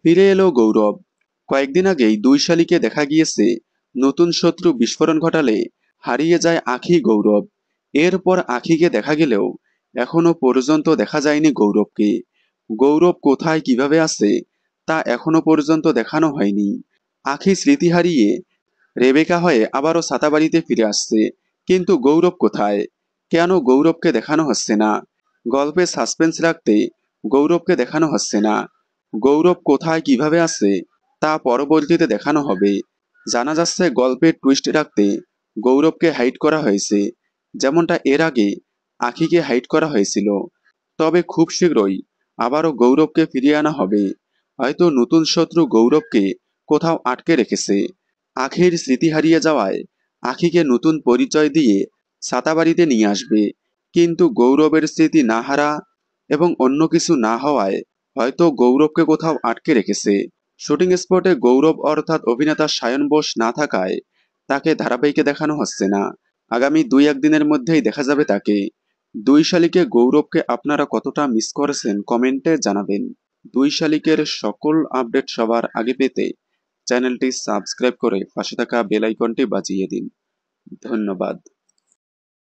ফিরে এলো গৌরব। কয়েকদিন আগেই দুই শালিকে দেখা গিয়েছে নতুন শত্রু বিস্ফোরণ ঘটালে হারিয়ে যায় আঁখি গৌরব। এরপর আঁখিকে দেখা গেলেও এখনো পর্যন্ত দেখা যায়নি গৌরবকে। গৌরব কোথায় কিভাবে আছে তা এখনো পর্যন্ত দেখানো হয়নি। আঁখি স্মৃতি হারিয়ে রেবেকা হয়ে আবারও ছাতাবাড়িতে ফিরে আসছে, কিন্তু গৌরব কোথায়? কেন গৌরবকে দেখানো হচ্ছে না? গল্পে সাসপেন্স রাখতে গৌরবকে দেখানো হচ্ছে না। গৌরব কোথায় কিভাবে আছে তা পরবর্তীতে দেখানো হবে। জানা যাচ্ছে গল্পের টুইস্ট রাখতে গৌরবকে হাইড করা হয়েছে, যেমনটা এর আগে আখিকে হাইড করা হয়েছিল। তবে খুব শীঘ্রই আবারও গৌরবকে ফিরিয়ে আনা হবে। হয়তো নতুন শত্রু গৌরবকে কোথাও আটকে রেখেছে। আখির স্মৃতি হারিয়ে যাওয়ায় আখিকে নতুন পরিচয় দিয়ে ছাতাবাড়িতে নিয়ে আসবে, কিন্তু গৌরবের স্মৃতি না হারা এবং অন্য কিছু না হওয়ায় হয়তো গৌরবকে কোথাও আটকে রেখেছে। শুটিং স্পটে গৌরব অর্থাৎ অভিনেতা সায়ন বোস না থাকায় তাকে ধারাবাহিকে দেখানো হচ্ছে না। আগামী 2-1 দিনের মধ্যেই দেখা যাবে তাকে। দুই শালিকে গৌরবকে আপনারা কতটা মিস করেছেন কমেন্টে জানাবেন। দুই শালিকের সকল আপডেট সবার আগে পেতে চ্যানেলটি সাবস্ক্রাইব করে পাশে থাকা বেল আইকনটি বাজিয়ে দিন। ধন্যবাদ।